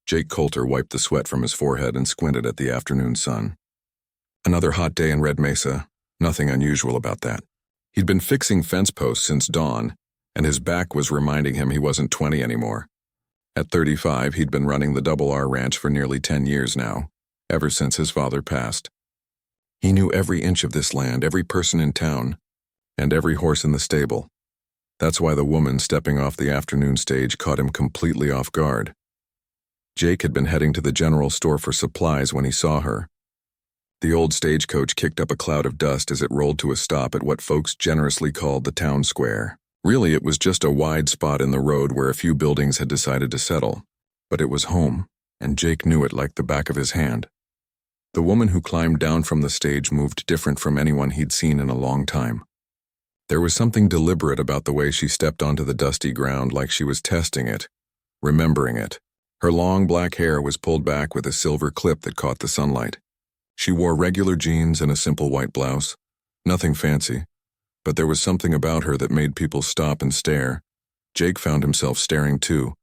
Jake Coulter wiped the sweat from his forehead and squinted at the afternoon sun. Another hot day in Red Mesa, nothing unusual about that. He'd been fixing fence posts since dawn, and his back was reminding him he wasn't 20 anymore. At 35, he'd been running the Double R Ranch for nearly 10 years now, ever since his father passed. He knew every inch of this land, every person in town, and every horse in the stable. That's why the woman stepping off the afternoon stage caught him completely off guard. Jake had been heading to the general store for supplies when he saw her. The old stagecoach kicked up a cloud of dust as it rolled to a stop at what folks generously called the town square. Really, it was just a wide spot in the road where a few buildings had decided to settle. But it was home, and Jake knew it like the back of his hand. The woman who climbed down from the stage moved different from anyone he'd seen in a long time. There was something deliberate about the way she stepped onto the dusty ground, like she was testing it, remembering it. Her long black hair was pulled back with a silver clip that caught the sunlight. She wore regular jeans and a simple white blouse. Nothing fancy, but there was something about her that made people stop and stare. Jake found himself staring too,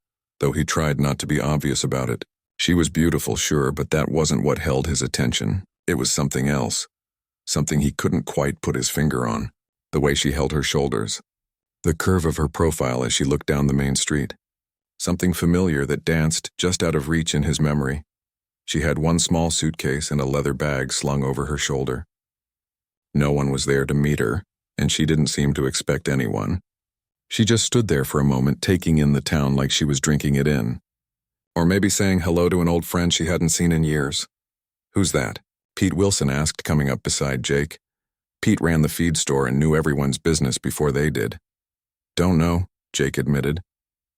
though he tried not to be obvious about it. She was beautiful, sure, but that wasn't what held his attention. It was something else, something he couldn't quite put his finger on. The way she held her shoulders, the curve of her profile as she looked down the main street. Something familiar that danced just out of reach in his memory. She had one small suitcase and a leather bag slung over her shoulder. No one was there to meet her, and she didn't seem to expect anyone. She just stood there for a moment, taking in the town like she was drinking it in. Or maybe saying hello to an old friend she hadn't seen in years. "Who's that?" Pete Wilson asked, coming up beside Jake. Pete ran the feed store and knew everyone's business before they did. "Don't know," Jake admitted.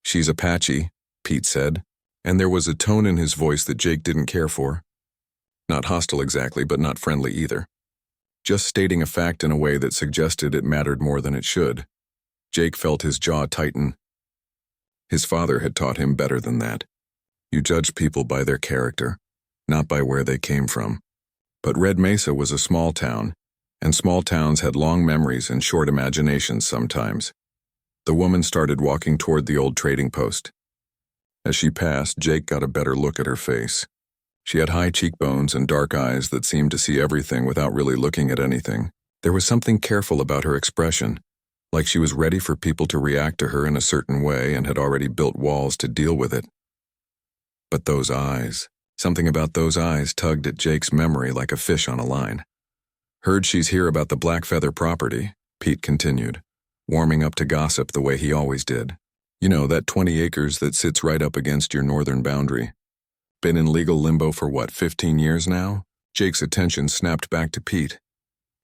"She's Apache," Pete said, and there was a tone in his voice that Jake didn't care for. Not hostile exactly, but not friendly either. Just stating a fact in a way that suggested it mattered more than it should. Jake felt his jaw tighten. His father had taught him better than that. You judge people by their character, not by where they came from. But Red Mesa was a small town, and small towns had long memories and short imaginations sometimes. The woman started walking toward the old trading post. As she passed, Jake got a better look at her face. She had high cheekbones and dark eyes that seemed to see everything without really looking at anything. There was something careful about her expression, like she was ready for people to react to her in a certain way and had already built walls to deal with it. But those eyes, something about those eyes tugged at Jake's memory like a fish on a line. "Heard she's here about the Blackfeather property," Pete continued, warming up to gossip the way he always did. "You know, that 20 acres that sits right up against your northern boundary. Been in legal limbo for what, 15 years now?" Jake's attention snapped back to Pete.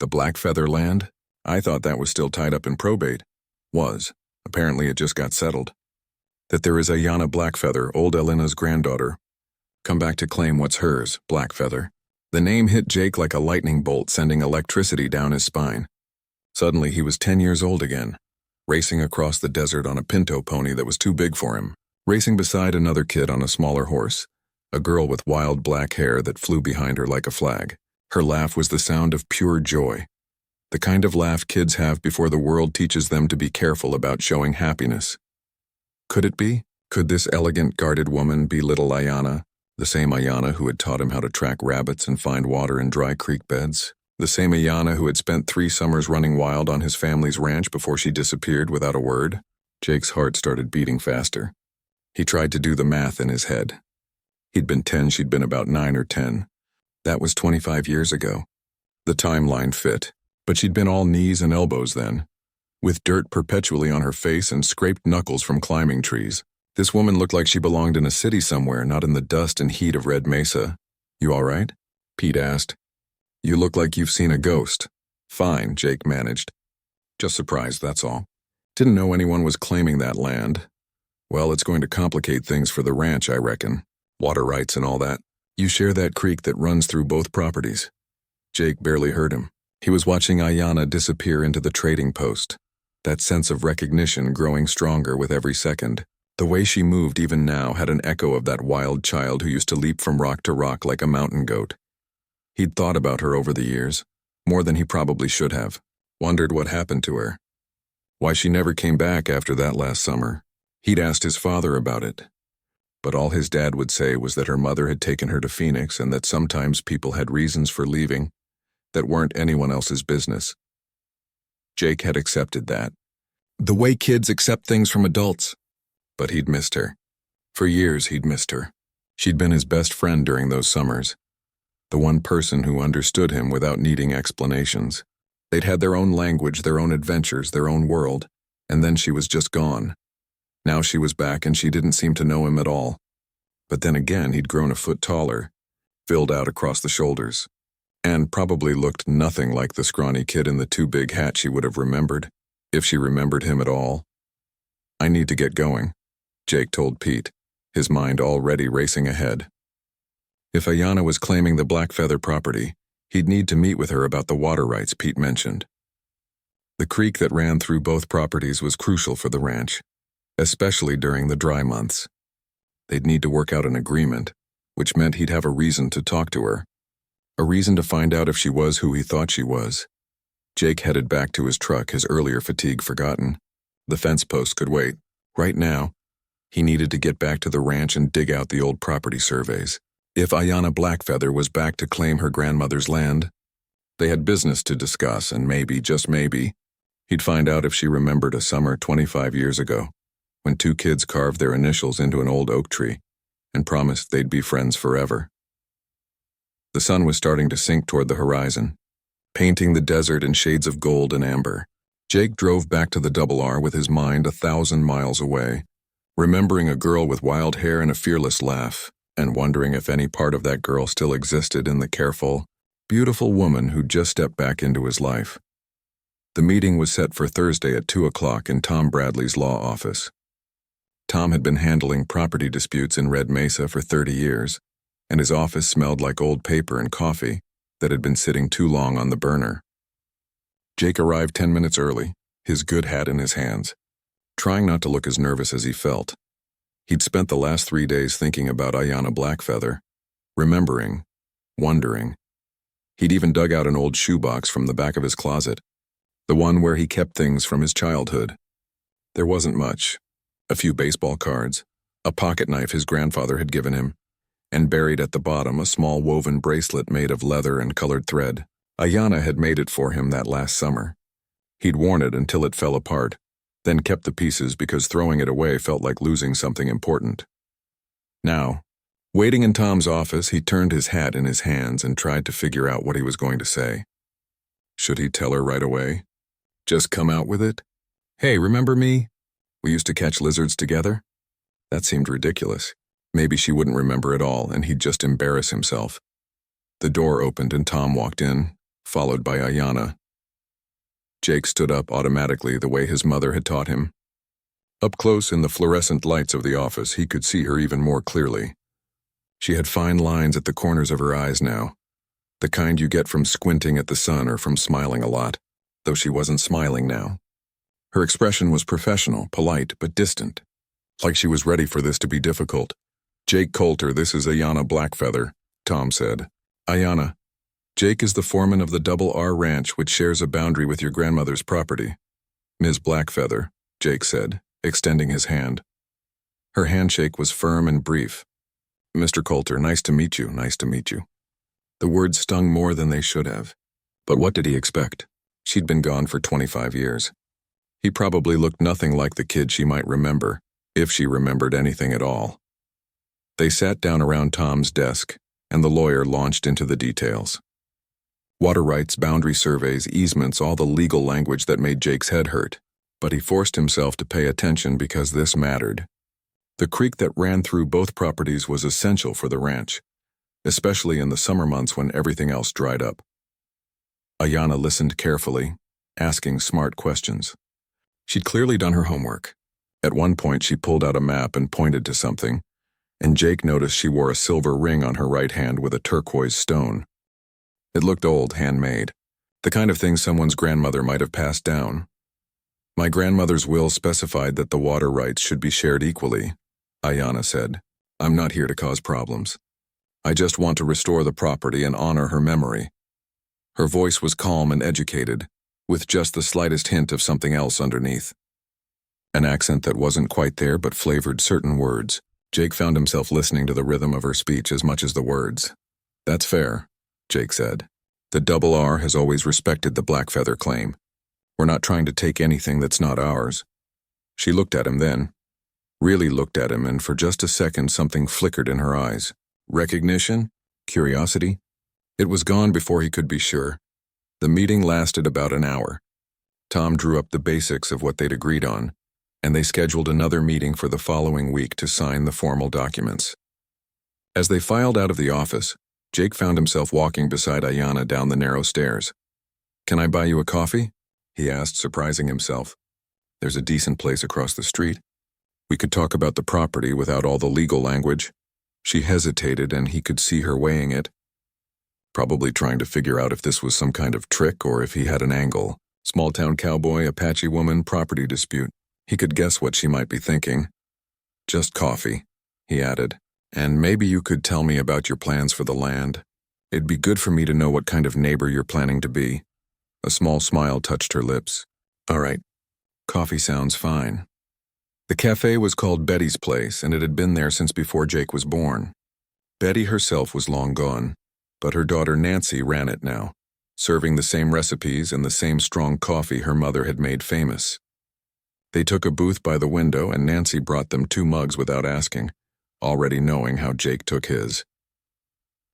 "The Blackfeather land? I thought that was still tied up in probate." "Was. Apparently it just got settled. That there is Ayanna Blackfeather, old Elena's granddaughter. Come back to claim what's hers, Blackfeather." The name hit Jake like a lightning bolt, sending electricity down his spine. Suddenly he was 10 years old again, racing across the desert on a pinto pony that was too big for him, racing beside another kid on a smaller horse, a girl with wild black hair that flew behind her like a flag. Her laugh was the sound of pure joy, the kind of laugh kids have before the world teaches them to be careful about showing happiness. Could it be? Could this elegant, guarded woman be little Ayanna? The same Ayanna who had taught him how to track rabbits and find water in dry creek beds? The same Ayanna who had spent 3 summers running wild on his family's ranch before she disappeared without a word? Jake's heart started beating faster. He tried to do the math in his head. He'd been 10, she'd been about 9 or 10. That was 25 years ago. The timeline fit, but she'd been all knees and elbows then, with dirt perpetually on her face and scraped knuckles from climbing trees. This woman looked like she belonged in a city somewhere, not in the dust and heat of Red Mesa. "You all right?" Pete asked. "You look like you've seen a ghost." "Fine," Jake managed. "Just surprised, that's all. Didn't know anyone was claiming that land. Well, it's going to complicate things for the ranch, I reckon. Water rights and all that. You share that creek that runs through both properties." Jake barely heard him. He was watching Ayanna disappear into the trading post, that sense of recognition growing stronger with every second. The way she moved even now had an echo of that wild child who used to leap from rock to rock like a mountain goat. He'd thought about her over the years, more than he probably should have. Wondered what happened to her. Why she never came back after that last summer. He'd asked his father about it. but all his dad would say was that her mother had taken her to Phoenix and that sometimes people had reasons for leaving that weren't anyone else's business. Jake had accepted that. The way kids accept things from adults. But he'd missed her. For years he'd missed her. She'd been his best friend during those summers. The one person who understood him without needing explanations. They'd had their own language, their own adventures, their own world, and then she was just gone. Now she was back and she didn't seem to know him at all. But then again, he'd grown a foot taller, filled out across the shoulders, and probably looked nothing like the scrawny kid in the too big hat she would have remembered, if she remembered him at all. I need to get going, Jake told Pete, his mind already racing ahead. If Ayanna was claiming the Blackfeather property, he'd need to meet with her about the water rights Pete mentioned. The creek that ran through both properties was crucial for the ranch, especially during the dry months. They'd need to work out an agreement, which meant he'd have a reason to talk to her. A reason to find out if she was who he thought she was. Jake headed back to his truck, his earlier fatigue forgotten. The fence post could wait. Right now, he needed to get back to the ranch and dig out the old property surveys. If Ayanna Blackfeather was back to claim her grandmother's land, they had business to discuss, and maybe, just maybe, he'd find out if she remembered a summer 25 years ago, when two kids carved their initials into an old oak tree and promised they'd be friends forever. The sun was starting to sink toward the horizon, painting the desert in shades of gold and amber. Jake drove back to the Double R with his mind 1,000 miles away, remembering a girl with wild hair and a fearless laugh, and wondering if any part of that girl still existed in the careful, beautiful woman who'd just stepped back into his life. The meeting was set for Thursday at 2 o'clock in Tom Bradley's law office. Tom had been handling property disputes in Red Mesa for 30 years, and his office smelled like old paper and coffee that had been sitting too long on the burner. Jake arrived 10 minutes early, his good hat in his hands, trying not to look as nervous as he felt. He'd spent the last 3 days thinking about Ayanna Blackfeather, remembering, wondering. He'd even dug out an old shoebox from the back of his closet, the one where he kept things from his childhood. There wasn't much. A few baseball cards, a pocket knife his grandfather had given him, and buried at the bottom a small woven bracelet made of leather and colored thread. Ayanna had made it for him that last summer. He'd worn it until it fell apart, then kept the pieces because throwing it away felt like losing something important. Now, waiting in Tom's office, he turned his hat in his hands and tried to figure out what he was going to say. Should he tell her right away? Just come out with it? Hey, remember me? We used to catch lizards together? That seemed ridiculous. Maybe she wouldn't remember at all, and he'd just embarrass himself. The door opened and Tom walked in, followed by Ayanna. Jake stood up automatically the way his mother had taught him. Up close in the fluorescent lights of the office, he could see her even more clearly. She had fine lines at the corners of her eyes now, the kind you get from squinting at the sun or from smiling a lot, though she wasn't smiling now. Her expression was professional, polite, but distant, like she was ready for this to be difficult. Jake Coulter, this is Ayanna Blackfeather, Tom said. Ayanna, Jake is the foreman of the Double R Ranch, which shares a boundary with your grandmother's property. Ms. Blackfeather, Jake said, extending his hand. Her handshake was firm and brief. Mr. Coulter, nice to meet you, nice to meet you. The words stung more than they should have. But what did he expect? She'd been gone for 25 years. He probably looked nothing like the kid she might remember, if she remembered anything at all. They sat down around Tom's desk, and the lawyer launched into the details. Water rights, boundary surveys, easements, all the legal language that made Jake's head hurt. But he forced himself to pay attention because this mattered. The creek that ran through both properties was essential for the ranch, especially in the summer months when everything else dried up. Ayanna listened carefully, asking smart questions. She'd clearly done her homework. At one point she pulled out a map and pointed to something, and Jake noticed she wore a silver ring on her right hand with a turquoise stone. It looked old, handmade, the kind of thing someone's grandmother might have passed down. My grandmother's will specified that the water rights should be shared equally, Ayanna said. I'm not here to cause problems. I just want to restore the property and honor her memory. Her voice was calm and educated, with just the slightest hint of something else underneath. An accent that wasn't quite there but flavored certain words. Jake found himself listening to the rhythm of her speech as much as the words. "That's fair," Jake said. "The double R has always respected the black feather claim. We're not trying to take anything that's not ours." She looked at him then, really looked at him, and for just a second something flickered in her eyes. Recognition? Curiosity? It was gone before he could be sure. The meeting lasted about an hour. Tom drew up the basics of what they'd agreed on, and they scheduled another meeting for the following week to sign the formal documents. As they filed out of the office, Jake found himself walking beside Ayanna down the narrow stairs. "Can I buy you a coffee?" he asked, surprising himself. "There's a decent place across the street. We could talk about the property without all the legal language." She hesitated, and he could see her weighing it, probably trying to figure out if this was some kind of trick or if he had an angle. Small-town cowboy, Apache woman, property dispute. He could guess what she might be thinking. "Just coffee," he added. "And maybe you could tell me about your plans for the land. It'd be good for me to know what kind of neighbor you're planning to be." A small smile touched her lips. "All right. Coffee sounds fine." The cafe was called Betty's Place, and it had been there since before Jake was born. Betty herself was long gone, but her daughter Nancy ran it now, serving the same recipes and the same strong coffee her mother had made famous. They took a booth by the window, and Nancy brought them 2 mugs without asking, already knowing how Jake took his.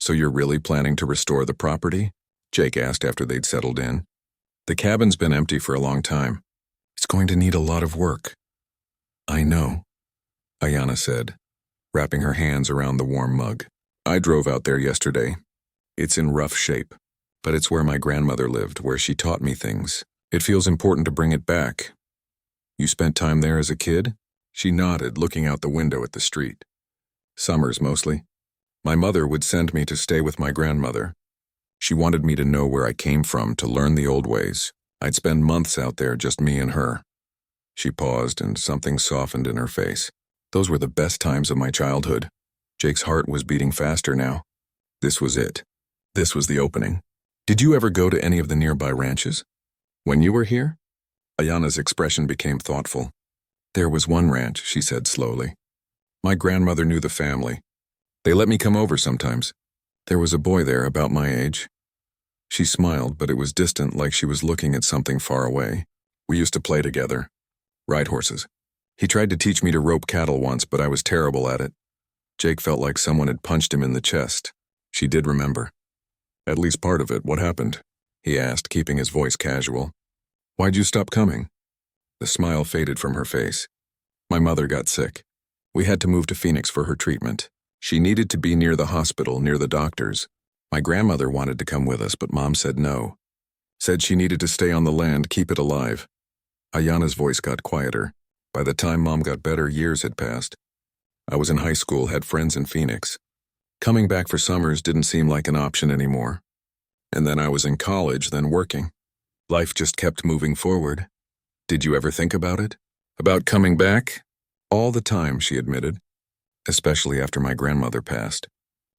"So you're really planning to restore the property?" Jake asked after they'd settled in. "The cabin's been empty for a long time. It's going to need a lot of work." "I know," Ayanna said, wrapping her hands around the warm mug. "I drove out there yesterday. It's in rough shape, but it's where my grandmother lived, where she taught me things. It feels important to bring it back." "You spent time there as a kid?" She nodded, looking out the window at the street. "Summers, mostly. My mother would send me to stay with my grandmother. She wanted me to know where I came from, to learn the old ways. I'd spend months out there, just me and her." She paused, and something softened in her face. "Those were the best times of my childhood." Jake's heart was beating faster now. This was it. This was the opening. "Did you ever go to any of the nearby ranches? When you were here?" Ayanna's expression became thoughtful. "There was one ranch," she said slowly. "My grandmother knew the family. They let me come over sometimes. There was a boy there about my age." She smiled, but it was distant, like she was looking at something far away. "We used to play together. Ride horses. He tried to teach me to rope cattle once, but I was terrible at it." Jake felt like someone had punched him in the chest. She did remember. "At least part of it. What happened?" he asked, keeping his voice casual. "Why'd you stop coming?" The smile faded from her face. "My mother got sick. We had to move to Phoenix for her treatment. She needed to be near the hospital, near the doctors. My grandmother wanted to come with us, but Mom said no. Said she needed to stay on the land, keep it alive." Ayanna's voice got quieter. "By the time Mom got better, years had passed. I was in high school, had friends in Phoenix. Coming back for summers didn't seem like an option anymore. And then I was in college, then working. Life just kept moving forward." "Did you ever think about it? About coming back?" "All the time," she admitted. "Especially after my grandmother passed.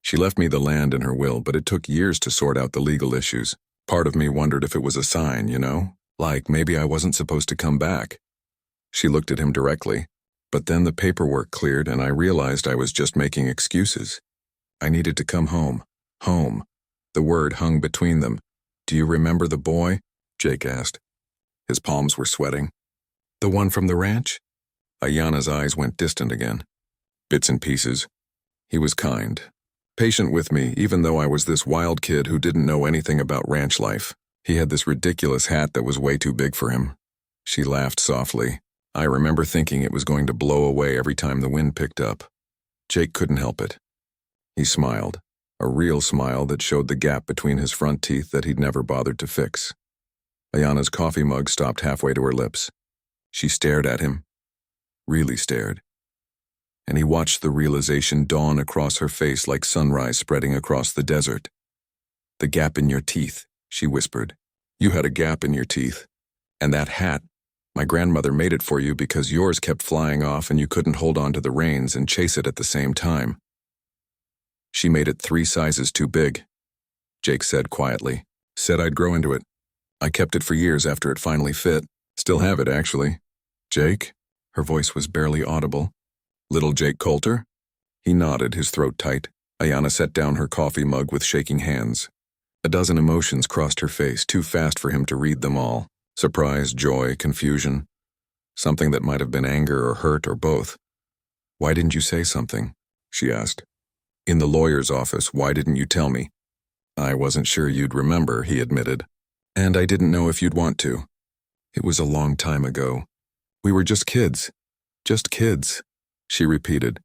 She left me the land in her will, but it took years to sort out the legal issues. Part of me wondered if it was a sign, you know? Like maybe I wasn't supposed to come back." She looked at him directly. "But then the paperwork cleared, and I realized I was just making excuses. I needed to come home. Home." The word hung between them. "Do you remember the boy?" Jake asked. His palms were sweating. "The one from the ranch?" Ayanna's eyes went distant again. "Bits and pieces. He was kind. Patient with me, even though I was this wild kid who didn't know anything about ranch life. He had this ridiculous hat that was way too big for him." She laughed softly. "I remember thinking it was going to blow away every time the wind picked up." Jake couldn't help it. He smiled, a real smile that showed the gap between his front teeth that he'd never bothered to fix. Ayanna's coffee mug stopped halfway to her lips. She stared at him. Really stared. And he watched the realization dawn across her face like sunrise spreading across the desert. "The gap in your teeth," she whispered. "You had a gap in your teeth. And that hat, my grandmother made it for you because yours kept flying off and you couldn't hold on to the reins and chase it at the same time. She made it 3 sizes too big," Jake said quietly. "Said I'd grow into it. I kept it for years after it finally fit. Still have it, actually." "Jake?" Her voice was barely audible. "Little Jake Coulter?" He nodded, his throat tight. Ayana set down her coffee mug with shaking hands. A dozen emotions crossed her face, too fast for him to read them all. Surprise, joy, confusion. Something that might have been anger or hurt or both. "Why didn't you say something?" she asked. "In the lawyer's office, why didn't you tell me?" "I wasn't sure you'd remember," he admitted. "And I didn't know if you'd want to. It was a long time ago. We were just kids. Just kids," she repeated.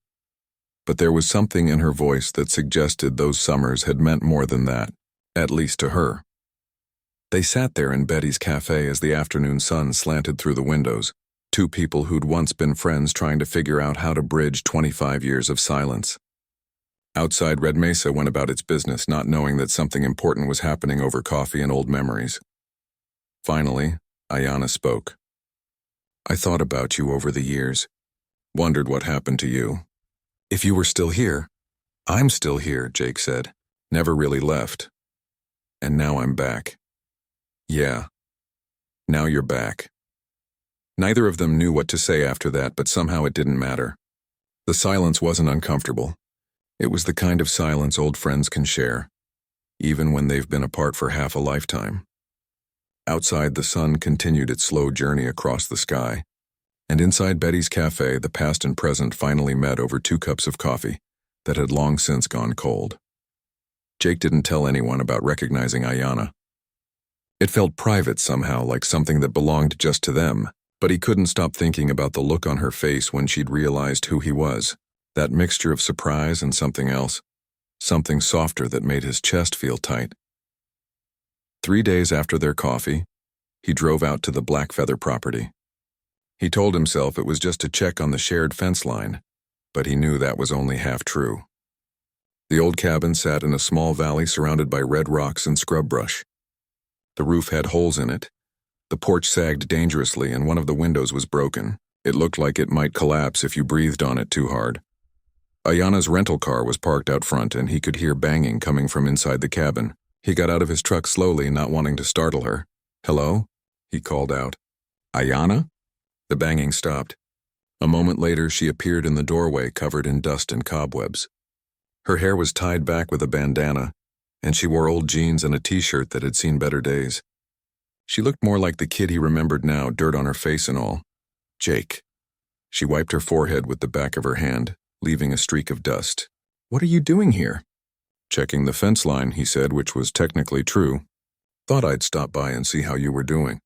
But there was something in her voice that suggested those summers had meant more than that, at least to her. They sat there in Betty's cafe as the afternoon sun slanted through the windows, two people who'd once been friends trying to figure out how to bridge 25 years of silence. Outside, Red Mesa went about its business, not knowing that something important was happening over coffee and old memories. Finally, Ayana spoke. "I thought about you over the years. Wondered what happened to you. If you were still here." "I'm still here," Jake said. "Never really left. And now I'm back." "Yeah. Now you're back." Neither of them knew what to say after that, but somehow it didn't matter. The silence wasn't uncomfortable. It was the kind of silence old friends can share, even when they've been apart for half a lifetime. Outside, the sun continued its slow journey across the sky, and inside Betty's cafe, the past and present finally met over 2 cups of coffee that had long since gone cold. Jake didn't tell anyone about recognizing Ayana. It felt private somehow, like something that belonged just to them, but he couldn't stop thinking about the look on her face when she'd realized who he was. That mixture of surprise and something else, something softer that made his chest feel tight. 3 days after their coffee, he drove out to the Blackfeather property. He told himself it was just to check on the shared fence line, but he knew that was only half true. The old cabin sat in a small valley surrounded by red rocks and scrub brush. The roof had holes in it. The porch sagged dangerously and one of the windows was broken. It looked like it might collapse if you breathed on it too hard. Ayana's rental car was parked out front and he could hear banging coming from inside the cabin. He got out of his truck slowly, not wanting to startle her. "Hello?" he called out. "Ayana?" The banging stopped. A moment later, she appeared in the doorway covered in dust and cobwebs. Her hair was tied back with a bandana, and she wore old jeans and a t-shirt that had seen better days. She looked more like the kid he remembered now, dirt on her face and all. "Jake." She wiped her forehead with the back of her hand, leaving a streak of dust. "What are you doing here?" "Checking the fence line," he said, which was technically true. "Thought I'd stop by and see how you were doing.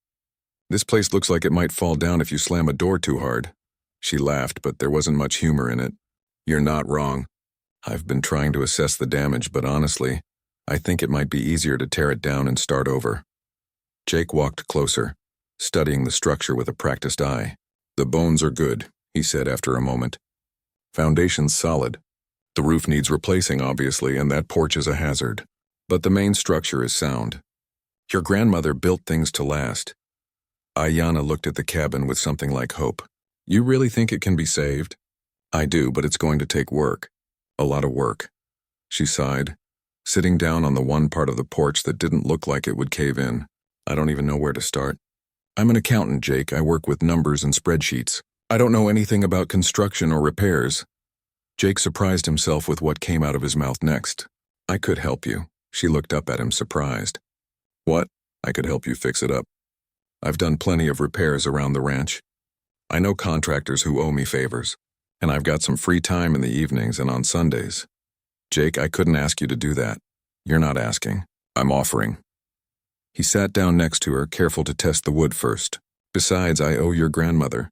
This place looks like it might fall down if you slam a door too hard." She laughed, but there wasn't much humor in it. "You're not wrong. I've been trying to assess the damage, but honestly, I think it might be easier to tear it down and start over." Jake walked closer, studying the structure with a practiced eye. "The bones are good," he said after a moment. "Foundation's solid. The roof needs replacing, obviously, and that porch is a hazard. But the main structure is sound. Your grandmother built things to last." Ayana looked at the cabin with something like hope. "You really think it can be saved?" "I do, but it's going to take work. A lot of work." She sighed, sitting down on the one part of the porch that didn't look like it would cave in. "I don't even know where to start. I'm an accountant, Jake. I work with numbers and spreadsheets. I don't know anything about construction or repairs." Jake surprised himself with what came out of his mouth next. "I could help you." She looked up at him, surprised. "What?" "I could help you fix it up. I've done plenty of repairs around the ranch. I know contractors who owe me favors, and I've got some free time in the evenings and on Sundays." "Jake, I couldn't ask you to do that." "You're not asking. I'm offering." He sat down next to her, careful to test the wood first. "Besides, I owe your grandmother.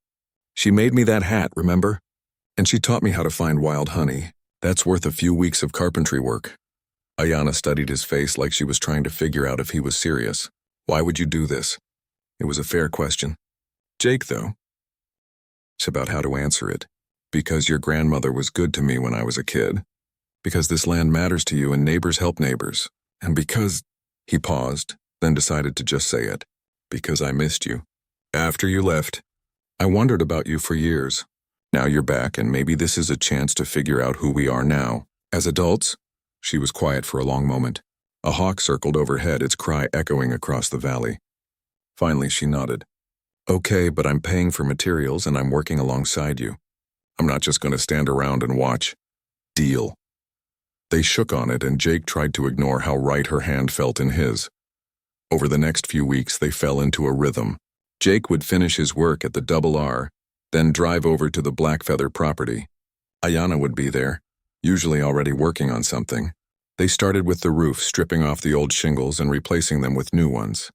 She made me that hat, remember? And she taught me how to find wild honey. That's worth a few weeks of carpentry work." Ayana studied his face like she was trying to figure out if he was serious. "Why would you do this?" It was a fair question. "Jake, though." It's about how to answer it. "Because your grandmother was good to me when I was a kid. Because this land matters to you and neighbors help neighbors. And because—" He paused, then decided to just say it. "Because I missed you. After you left, I wondered about you for years. Now you're back, and maybe this is a chance to figure out who we are now. As adults?" She was quiet for a long moment. A hawk circled overhead, its cry echoing across the valley. Finally, she nodded. "Okay, but I'm paying for materials and I'm working alongside you. I'm not just going to stand around and watch." Deal. They shook on it, and Jake tried to ignore how right her hand felt in his. Over the next few weeks, they fell into a rhythm. Jake would finish his work at the Double R, then drive over to the Blackfeather property. Ayanna would be there, usually already working on something. They started with the roof, stripping off the old shingles and replacing them with new ones.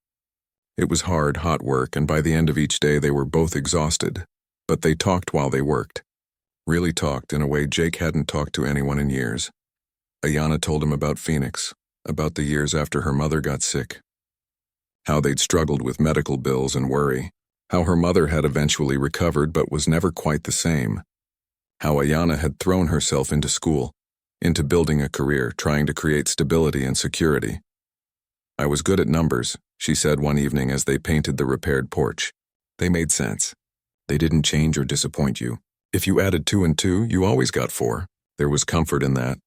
It was hard, hot work, and by the end of each day they were both exhausted. But they talked while they worked. Really talked in a way Jake hadn't talked to anyone in years. Ayanna told him about Phoenix, about the years after her mother got sick. How they'd struggled with medical bills and worry. How her mother had eventually recovered but was never quite the same. How Ayanna had thrown herself into school, into building a career, trying to create stability and security. "I was good at numbers," she said one evening as they painted the repaired porch. "They made sense. They didn't change or disappoint you. If you added 2 and 2, you always got 4. There was comfort in that."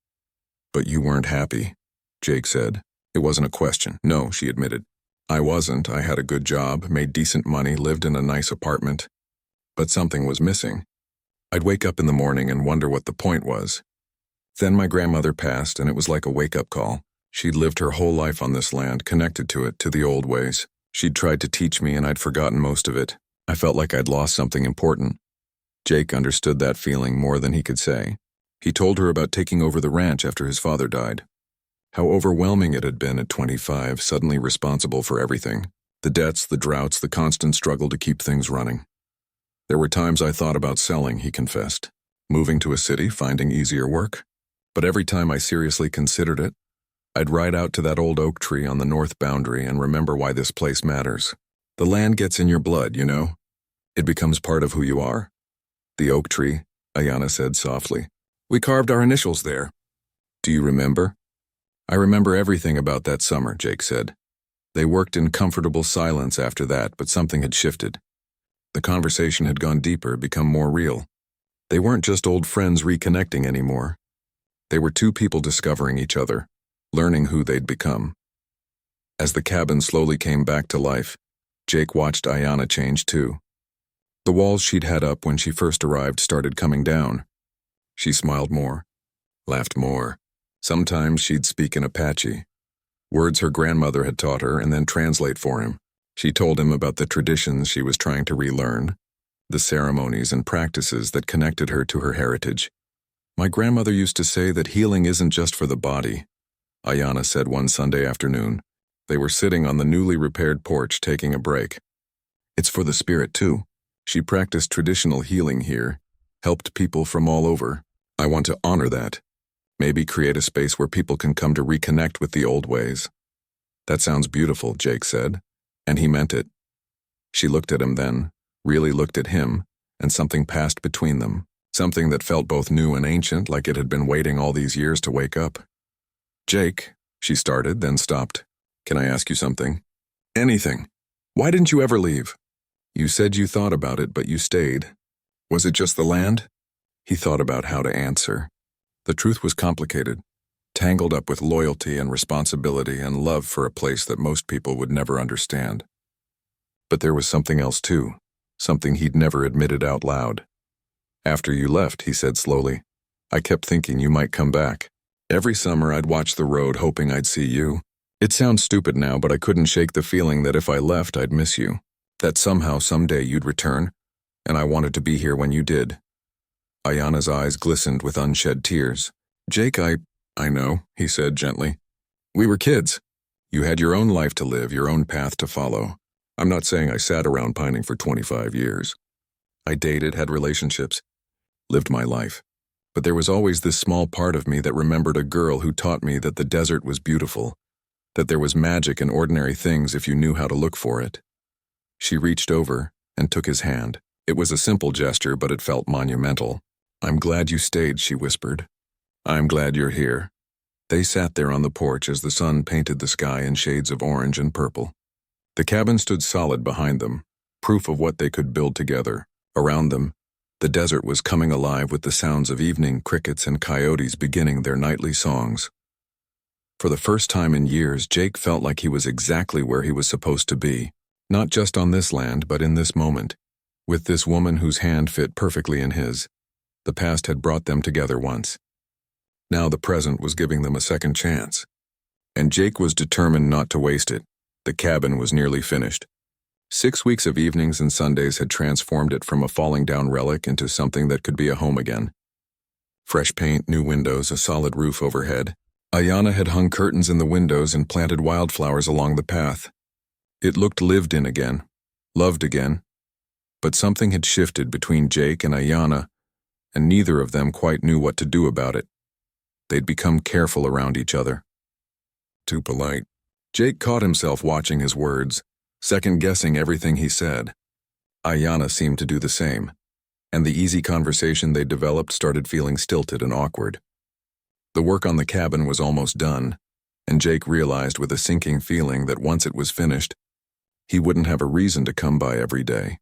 "But you weren't happy," Jake said. It wasn't a question. "No," she admitted. "I wasn't. I had a good job, made decent money, lived in a nice apartment. But something was missing. I'd wake up in the morning and wonder what the point was. Then my grandmother passed, and it was like a wake-up call. She'd lived her whole life on this land, connected to it, to the old ways. She'd tried to teach me, and I'd forgotten most of it. I felt like I'd lost something important." Jake understood that feeling more than he could say. He told her about taking over the ranch after his father died. How overwhelming it had been at 25, suddenly responsible for everything. The debts, the droughts, the constant struggle to keep things running. "There were times I thought about selling," he confessed. "Moving to a city, finding easier work. But every time I seriously considered it, I'd ride out to that old oak tree on the north boundary and remember why this place matters. The land gets in your blood, you know? It becomes part of who you are." "The oak tree," Ayanna said softly. "We carved our initials there." "Do you remember?" "I remember everything about that summer," Jake said. They worked in comfortable silence after that, but something had shifted. The conversation had gone deeper, become more real. They weren't just old friends reconnecting anymore. They were two people discovering each other, learning who they'd become. As the cabin slowly came back to life, Jake watched Ayanna change too. The walls she'd had up when she first arrived started coming down. She smiled more, laughed more. Sometimes she'd speak in Apache, words her grandmother had taught her, and then translate for him. She told him about the traditions she was trying to relearn, the ceremonies and practices that connected her to her heritage. "My grandmother used to say that healing isn't just for the body," Ayanna said one Sunday afternoon. They were sitting on the newly repaired porch taking a break. "It's for the spirit too. She practiced traditional healing here, helped people from all over. I want to honor that. Maybe create a space where people can come to reconnect with the old ways." "That sounds beautiful," Jake said, and he meant it. She looked at him then, really looked at him, and something passed between them, something that felt both new and ancient, like it had been waiting all these years to wake up. "Jake," she started, then stopped. "Can I ask you something?" "Anything. Why didn't you ever leave?" "You said you thought about it, but you stayed. Was it just the land?" He thought about how to answer. The truth was complicated, tangled up with loyalty and responsibility and love for a place that most people would never understand. But there was something else too, something he'd never admitted out loud. "After you left," he said slowly, "I kept thinking you might come back. Every summer I'd watch the road hoping I'd see you. It sounds stupid now, but I couldn't shake the feeling that if I left, I'd miss you. That somehow, someday you'd return, and I wanted to be here when you did." Ayanna's eyes glistened with unshed tears. "Jake, I know," he said gently. "We were kids. You had your own life to live, your own path to follow. I'm not saying I sat around pining for 25 years. I dated, had relationships, lived my life. But there was always this small part of me that remembered a girl who taught me that the desert was beautiful, that there was magic in ordinary things if you knew how to look for it." She reached over and took his hand. It was a simple gesture, but it felt monumental. "I'm glad you stayed," she whispered. "I'm glad you're here." They sat there on the porch as the sun painted the sky in shades of orange and purple. The cabin stood solid behind them, proof of what they could build together. Around them, the desert was coming alive with the sounds of evening crickets and coyotes beginning their nightly songs. For the first time in years, Jake felt like he was exactly where he was supposed to be, not just on this land, but in this moment, with this woman whose hand fit perfectly in his. The past had brought them together once. Now the present was giving them a second chance. And Jake was determined not to waste it. The cabin was nearly finished. 6 weeks of evenings and Sundays had transformed it from a falling-down relic into something that could be a home again. Fresh paint, new windows, a solid roof overhead. Ayanna had hung curtains in the windows and planted wildflowers along the path. It looked lived in again, loved again. But something had shifted between Jake and Ayanna, and neither of them quite knew what to do about it. They'd become careful around each other. Too polite. Jake caught himself watching his words, second-guessing everything he said. Ayanna seemed to do the same, and the easy conversation they developed started feeling stilted and awkward. The work on the cabin was almost done, and Jake realized with a sinking feeling that once it was finished, he wouldn't have a reason to come by every day.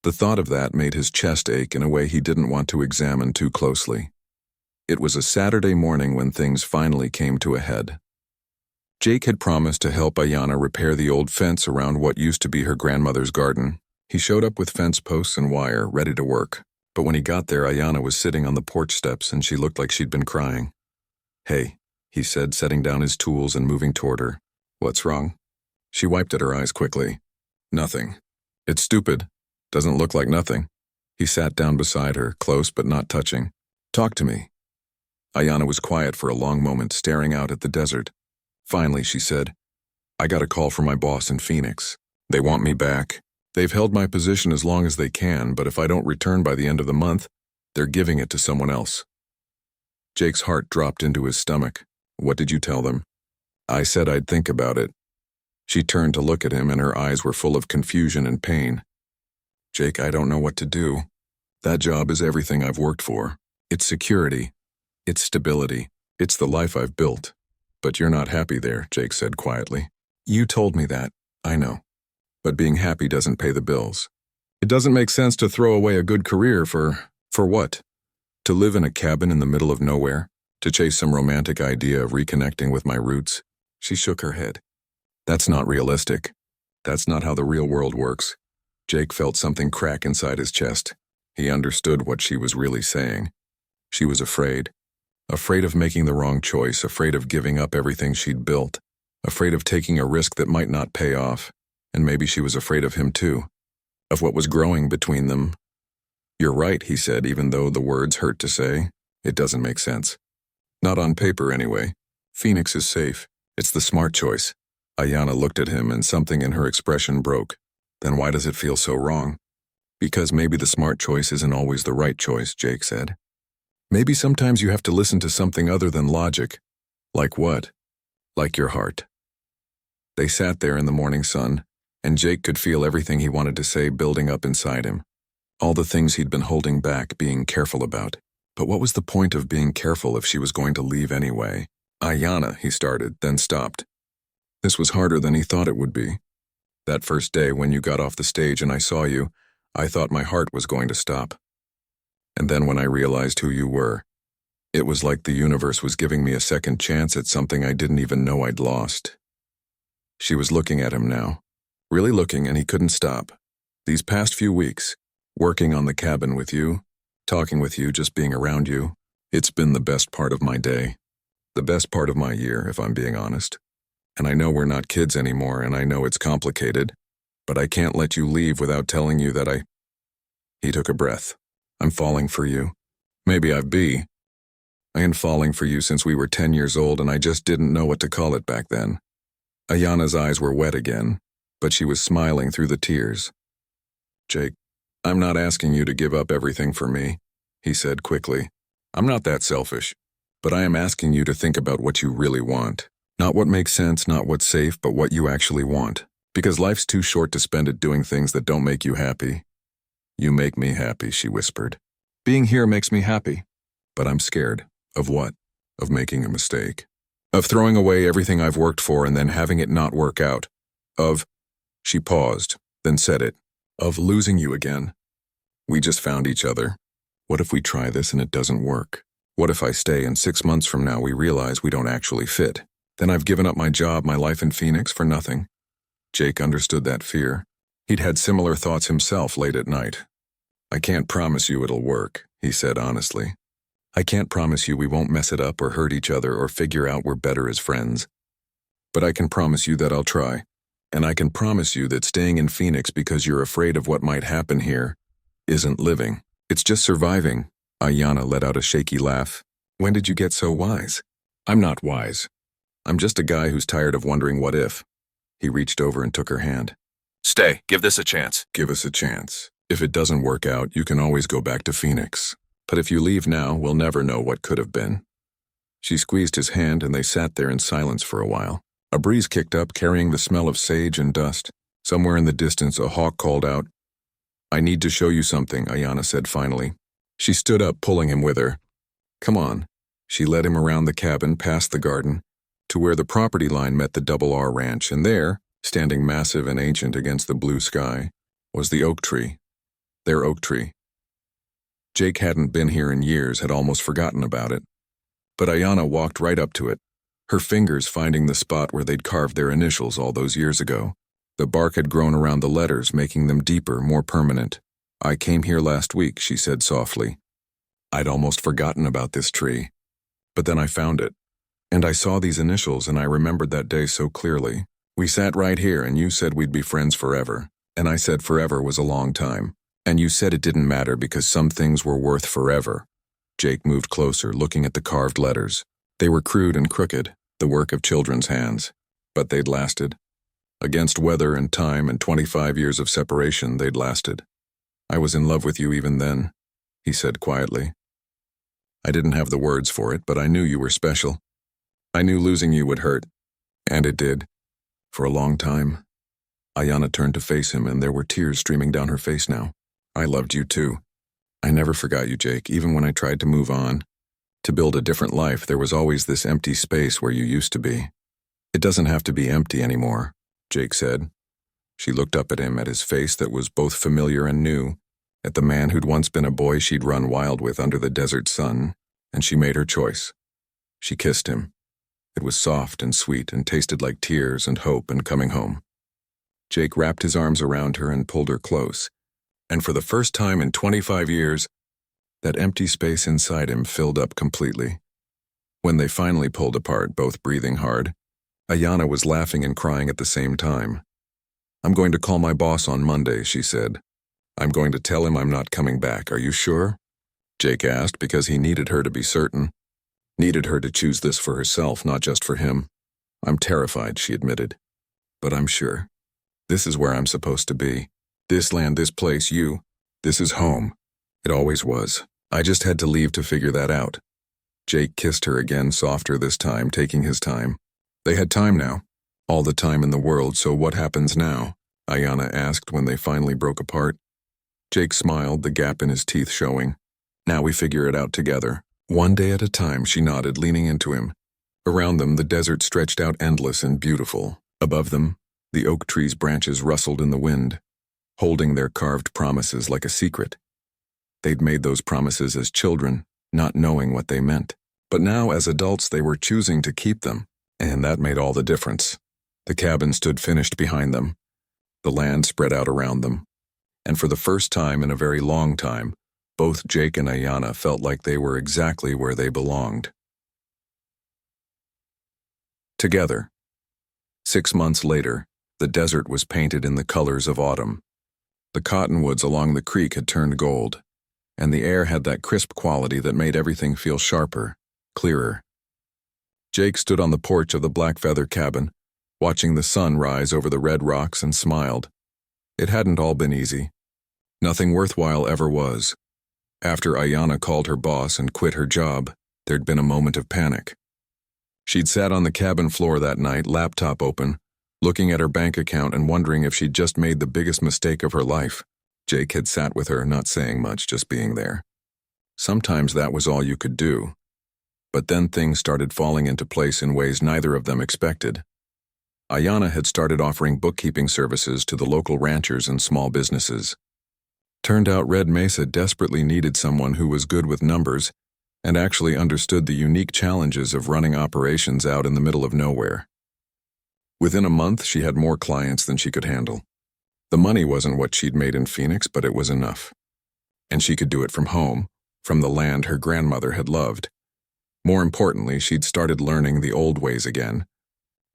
The thought of that made his chest ache in a way he didn't want to examine too closely. It was a Saturday morning when things finally came to a head. Jake had promised to help Ayanna repair the old fence around what used to be her grandmother's garden. He showed up with fence posts and wire, ready to work. But when he got there, Ayanna was sitting on the porch steps and she looked like she'd been crying. "Hey," he said, setting down his tools and moving toward her. "What's wrong?" She wiped at her eyes quickly. "Nothing. It's stupid. Doesn't look like nothing." He sat down beside her, close but not touching. "Talk to me." Ayanna was quiet for a long moment, staring out at the desert. Finally, she said, "I got a call from my boss in Phoenix. They want me back. They've held my position as long as they can, but if I don't return by the end of the month, they're giving it to someone else." Jake's heart dropped into his stomach. "What did you tell them?" "I said I'd think about it." She turned to look at him and her eyes were full of confusion and pain. "Jake, I don't know what to do. That job is everything I've worked for. It's security. It's stability. It's the life I've built. But you're not happy there," Jake said quietly. "You told me that. I know. But being happy doesn't pay the bills. It doesn't make sense to throw away a good career for what? To live in a cabin in the middle of nowhere? To chase some romantic idea of reconnecting with my roots?" She shook her head. "That's not realistic. That's not how the real world works." Jake felt something crack inside his chest. He understood what she was really saying. She was afraid. Afraid of making the wrong choice, afraid of giving up everything she'd built, afraid of taking a risk that might not pay off, and maybe she was afraid of him too, of what was growing between them. "You're right," he said, even though the words hurt to say. "It doesn't make sense. Not on paper, anyway. Phoenix is safe. It's the smart choice." Ayanna looked at him and something in her expression broke. "Then why does it feel so wrong?" "Because maybe the smart choice isn't always the right choice," Jake said. "Maybe sometimes you have to listen to something other than logic." "Like what?" "Like your heart." They sat there in the morning sun, and Jake could feel everything he wanted to say building up inside him. All the things he'd been holding back, being careful about. But what was the point of being careful if she was going to leave anyway? "Ayanna," he started, then stopped. This was harder than he thought it would be. That first day when you got off the stage and I saw you, I thought my heart was going to stop. And then when I realized who you were, it was like the universe was giving me a second chance at something I didn't even know I'd lost." She was looking at him now. Really looking, and he couldn't stop. "These past few weeks, working on the cabin with you, talking with you, just being around you, it's been the best part of my day. The best part of my year, if I'm being honest. And I know we're not kids anymore, and I know it's complicated, but I can't let you leave without telling you that He took a breath. "I'm falling for you. Maybe I be. I am falling for you since we were 10 years old and I just didn't know what to call it back then." Ayanna's eyes were wet again, but she was smiling through the tears. "Jake, I'm not asking you to give up everything for me," he said quickly. "I'm not that selfish, but I am asking you to think about what you really want. Not what makes sense, not what's safe, but what you actually want. Because life's too short to spend it doing things that don't make you happy." "You make me happy," she whispered. "Being here makes me happy. But I'm scared." "Of what?" "Of making a mistake. Of throwing away everything I've worked for and then having it not work out. Of—" She paused, then said it. "Of losing you again. We just found each other. What if we try this and it doesn't work? What if I stay and 6 months from now we realize we don't actually fit? Then I've given up my job, my life in Phoenix, for nothing." Jake understood that fear. He'd had similar thoughts himself late at night. "I can't promise you it'll work," he said honestly. I can't promise you we won't mess it up or hurt each other or figure out we're better as friends. But I can promise you that I'll try. And I can promise you that staying in Phoenix because you're afraid of what might happen here isn't living. It's just surviving." Ayanna let out a shaky laugh. "When did you get so wise?" "I'm not wise. I'm just a guy who's tired of wondering what if." He reached over and took her hand. Stay, give this a chance. "Give us a chance. If it doesn't work out, you can always go back to Phoenix. But if you leave now, we'll never know what could have been." She squeezed his hand and they sat there in silence for a while. A breeze kicked up, carrying the smell of sage and dust. Somewhere in the distance, a hawk called out. "I need to show you something," Ayanna said finally. She stood up, pulling him with her. "Come on." She led him around the cabin, past the garden, to where the property line met the Double R Ranch, and there, standing massive and ancient against the blue sky, was the oak tree. Their oak tree. Jake hadn't been here in years, had almost forgotten about it. But Ayanna walked right up to it, her fingers finding the spot where they'd carved their initials all those years ago. The bark had grown around the letters, making them deeper, more permanent. "I came here last week," she said softly. "I'd almost forgotten about this tree. But then I found it. And I saw these initials and I remembered that day so clearly. We sat right here and you said we'd be friends forever. And I said forever was a long time. And you said it didn't matter because some things were worth forever." Jake moved closer, looking at the carved letters. They were crude and crooked, the work of children's hands. But they'd lasted. Against weather and time and 25 years of separation, they'd lasted. "I was in love with you even then," he said quietly. "I didn't have the words for it, but I knew you were special. I knew losing you would hurt. And it did. For a long time." Ayanna turned to face him and there were tears streaming down her face now. "I loved you too. I never forgot you, Jake, even when I tried to move on. To build a different life, there was always this empty space where you used to be. It doesn't have to be empty anymore," Jake said. She looked up at him, at his face that was both familiar and new, at the man who'd once been a boy she'd run wild with under the desert sun, and she made her choice. She kissed him. It was soft and sweet and tasted like tears and hope and coming home. Jake wrapped his arms around her and pulled her close, and for the first time in 25 years, that empty space inside him filled up completely. When they finally pulled apart, both breathing hard, Ayanna was laughing and crying at the same time. "I'm going to call my boss on Monday," she said. "I'm going to tell him I'm not coming back. Are you sure?" Jake asked because he needed her to be certain. Needed her to choose this for herself, not just for him. "I'm terrified," she admitted. "But I'm sure. This is where I'm supposed to be. This land, this place, you. This is home. It always was. I just had to leave to figure that out." Jake kissed her again, softer this time, taking his time. They had time now. All the time in the world, so what happens now? Ayanna asked when they finally broke apart. Jake smiled, the gap in his teeth showing. "Now we figure it out together. One day at a time," she nodded, leaning into him. Around them, the desert stretched out endless and beautiful. Above them, the oak tree's branches rustled in the wind, holding their carved promises like a secret. They'd made those promises as children, not knowing what they meant. But now, as adults, they were choosing to keep them, and that made all the difference. The cabin stood finished behind them. The land spread out around them. And for the first time in a very long time, both Jake and Ayanna felt like they were exactly where they belonged. Together. 6 months later, the desert was painted in the colors of autumn. The cottonwoods along the creek had turned gold, and the air had that crisp quality that made everything feel sharper, clearer. Jake stood on the porch of the black feather cabin, watching the sun rise over the red rocks, and smiled. It hadn't all been easy. Nothing worthwhile ever was. After Ayanna called her boss and quit her job, there'd been a moment of panic. She'd sat on the cabin floor that night, laptop open, looking at her bank account and wondering if she'd just made the biggest mistake of her life. Jake had sat with her, not saying much, just being there. Sometimes that was all you could do. But then things started falling into place in ways neither of them expected. Ayanna had started offering bookkeeping services to the local ranchers and small businesses. Turned out Red Mesa desperately needed someone who was good with numbers and actually understood the unique challenges of running operations out in the middle of nowhere. Within a month, she had more clients than she could handle. The money wasn't what she'd made in Phoenix, but it was enough. And she could do it from home, from the land her grandmother had loved. More importantly, she'd started learning the old ways again.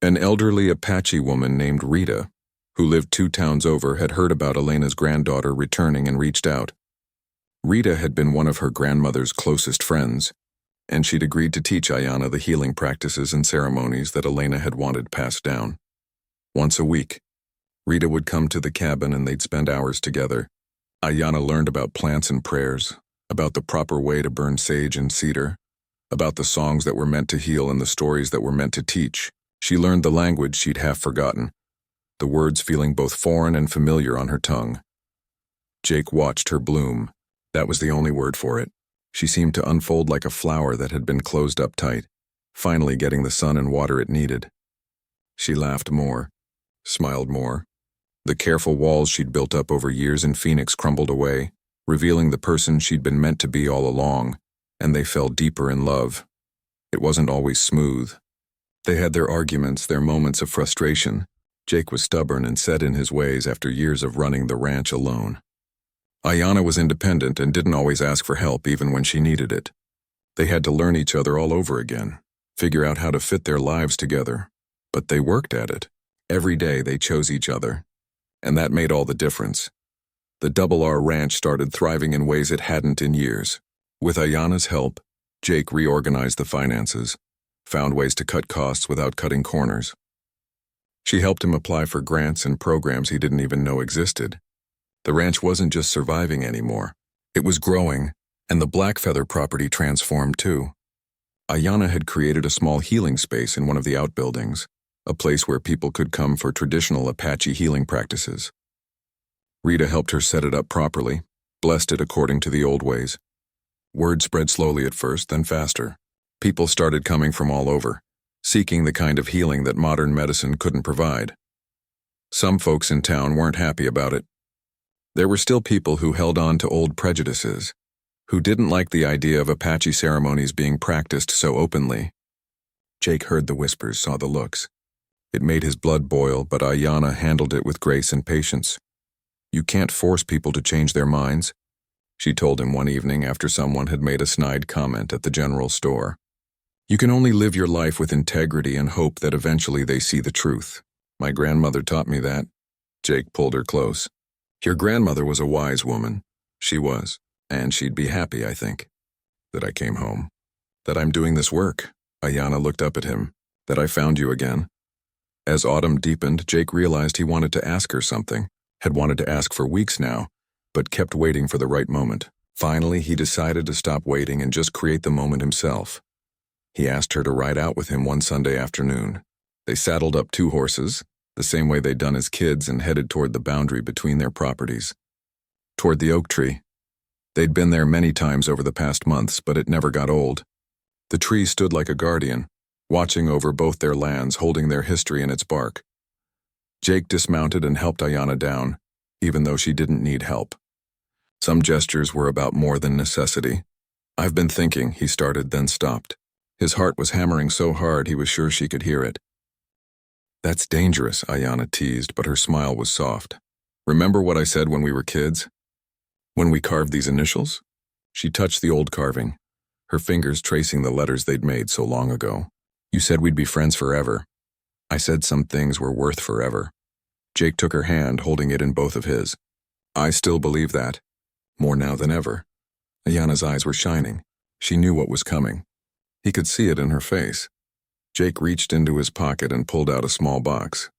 An elderly Apache woman named Rita, who lived 2 towns over, had heard about Elena's granddaughter returning and reached out. Rita had been one of her grandmother's closest friends, and she'd agreed to teach Ayanna the healing practices and ceremonies that Elena had wanted passed down. Once a week, Rita would come to the cabin and they'd spend hours together. Ayanna learned about plants and prayers, about the proper way to burn sage and cedar, about the songs that were meant to heal and the stories that were meant to teach. She learned the language she'd half forgotten, the words feeling both foreign and familiar on her tongue. Jake watched her bloom. That was the only word for it. She seemed to unfold like a flower that had been closed up tight, finally getting the sun and water it needed. She laughed more, smiled more. The careful walls she'd built up over years in Phoenix crumbled away, revealing the person she'd been meant to be all along, and they fell deeper in love. It wasn't always smooth. They had their arguments, their moments of frustration. Jake was stubborn and set in his ways after years of running the ranch alone. Ayanna was independent and didn't always ask for help even when she needed it. They had to learn each other all over again, figure out how to fit their lives together. But they worked at it. Every day they chose each other. And that made all the difference. The Double R Ranch started thriving in ways it hadn't in years. With Ayanna's help, Jake reorganized the finances, found ways to cut costs without cutting corners. She helped him apply for grants and programs he didn't even know existed. The ranch wasn't just surviving anymore. It was growing, and the Blackfeather property transformed too. Ayanna had created a small healing space in one of the outbuildings, a place where people could come for traditional Apache healing practices. Rita helped her set it up properly, blessed it according to the old ways. Word spread slowly at first, then faster. People started coming from all over, seeking the kind of healing that modern medicine couldn't provide. Some folks in town weren't happy about it. There were still people who held on to old prejudices, who didn't like the idea of Apache ceremonies being practiced so openly. Jake heard the whispers, saw the looks. It made his blood boil, but Ayanna handled it with grace and patience. "You can't force people to change their minds," she told him one evening after someone had made a snide comment at the general store. "You can only live your life with integrity and hope that eventually they see the truth. My grandmother taught me that." Jake pulled her close. "Your grandmother was a wise woman." She was, and she'd be happy, I think. "That I came home. That I'm doing this work." Ayanna looked up at him. "That I found you again." As autumn deepened, Jake realized he wanted to ask her something, had wanted to ask for weeks now, but kept waiting for the right moment. Finally, he decided to stop waiting and just create the moment himself. He asked her to ride out with him one Sunday afternoon. They saddled up 2 horses, the same way they'd done as kids, and headed toward the boundary between their properties. Toward the oak tree. They'd been there many times over the past months, but it never got old. The tree stood like a guardian, watching over both their lands, holding their history in its bark. Jake dismounted and helped Ayanna down, even though she didn't need help. Some gestures were about more than necessity. "I've been thinking," he started, then stopped. His heart was hammering so hard he was sure she could hear it. "That's dangerous," Ayanna teased, but her smile was soft. "Remember what I said when we were kids? When we carved these initials?" She touched the old carving, her fingers tracing the letters they'd made so long ago. "You said we'd be friends forever." "I said some things were worth forever." Jake took her hand, holding it in both of his. "I still believe that. More now than ever." Ayanna's eyes were shining. She knew what was coming. He could see it in her face. Jake reached into his pocket and pulled out a small box.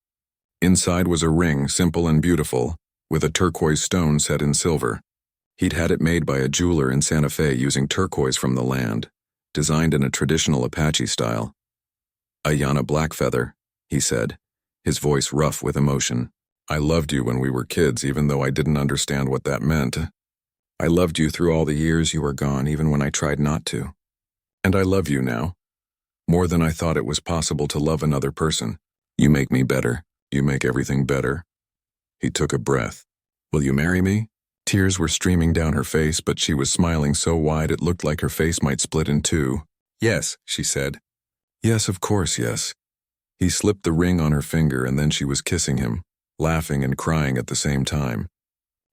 Inside was a ring, simple and beautiful, with a turquoise stone set in silver. He'd had it made by a jeweler in Santa Fe using turquoise from the land, designed in a traditional Apache style. "Ayanna Blackfeather," he said, his voice rough with emotion. "I loved you when we were kids, even though I didn't understand what that meant. I loved you through all the years you were gone, even when I tried not to. And I love you now. More than I thought it was possible to love another person. You make me better. You make everything better." He took a breath. "Will you marry me?" Tears were streaming down her face, but she was smiling so wide it looked like her face might split in 2. "Yes," she said. "Yes, of course, yes." He slipped the ring on her finger, and then she was kissing him, laughing and crying at the same time.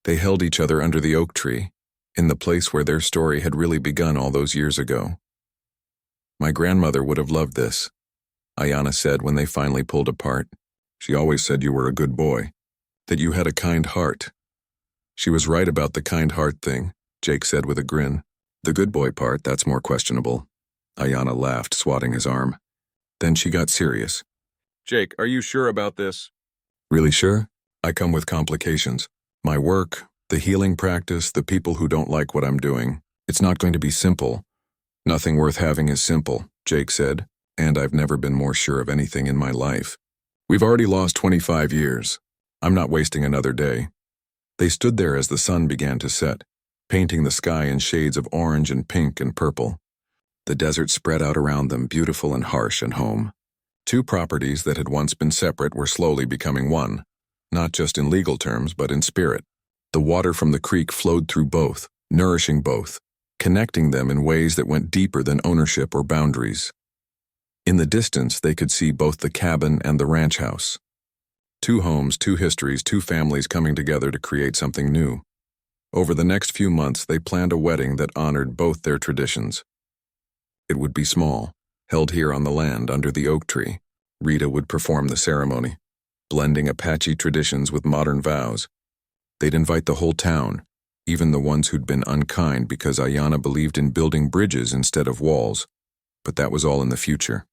They held each other under the oak tree, in the place where their story had really begun all those years ago. My grandmother would have loved this, Ayanna said when they finally pulled apart. She always said you were a good boy, that you had a kind heart. She was right about the kind heart thing, Jake said with a grin. The good boy part, that's more questionable. Ayanna laughed, swatting his arm. Then she got serious. Jake, are you sure about this? Really sure? I come with complications. My work, the healing practice, the people who don't like what I'm doing. It's not going to be simple. Nothing worth having is simple, Jake said, and I've never been more sure of anything in my life. We've already lost 25 years. I'm not wasting another day. They stood there as the sun began to set, painting the sky in shades of orange and pink and purple. The desert spread out around them, beautiful and harsh and home. Two properties that had once been separate were slowly becoming one, not just in legal terms, but in spirit. The water from the creek flowed through both, nourishing both, connecting them in ways that went deeper than ownership or boundaries. In the distance, they could see both the cabin and the ranch house. Two homes, two histories, two families coming together to create something new. Over the next few months, they planned a wedding that honored both their traditions. It would be small, held here on the land under the oak tree. Rita would perform the ceremony, blending Apache traditions with modern vows. They'd invite the whole town, even the ones who'd been unkind because Ayanna believed in building bridges instead of walls. But that was all in the future.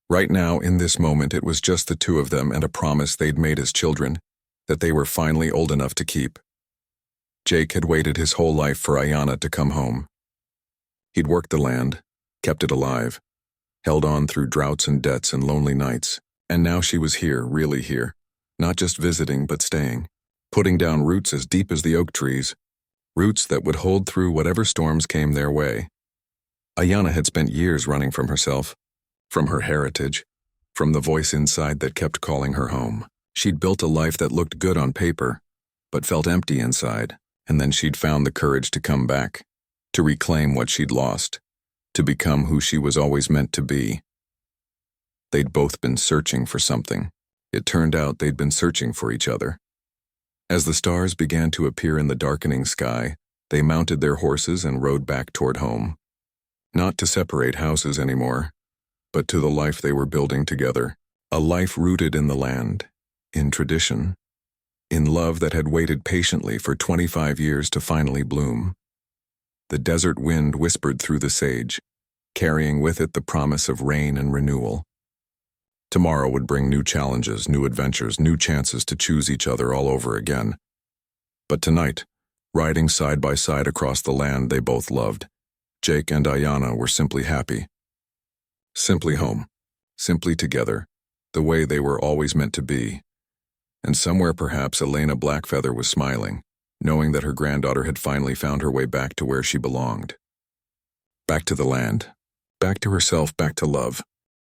Right now, in this moment, it was just the two of them and a promise they'd made as children, that they were finally old enough to keep. Jake had waited his whole life for Ayanna to come home. He'd worked the land, kept it alive, held on through droughts and debts and lonely nights, and now she was here, really here, not just visiting but staying, putting down roots as deep as the oak trees, roots that would hold through whatever storms came their way. Ayanna had spent years running from herself, from her heritage, from the voice inside that kept calling her home. She'd built a life that looked good on paper, but felt empty inside, and then she'd found the courage to come back, to reclaim what she'd lost, to become who she was always meant to be. They'd both been searching for something. It turned out they'd been searching for each other. As the stars began to appear in the darkening sky, they mounted their horses and rode back toward home. Not to separate houses anymore, but to the life they were building together, a life rooted in the land, in tradition, in love that had waited patiently for 25 years to finally bloom. The desert wind whispered through the sage, carrying with it the promise of rain and renewal. Tomorrow would bring new challenges, new adventures, new chances to choose each other all over again. But tonight, riding side by side across the land they both loved, Jake and Ayanna were simply happy. Simply home, simply together, the way they were always meant to be. And somewhere perhaps Elena Blackfeather was smiling, knowing that her granddaughter had finally found her way back to where she belonged. Back to the land, back to herself, back to love.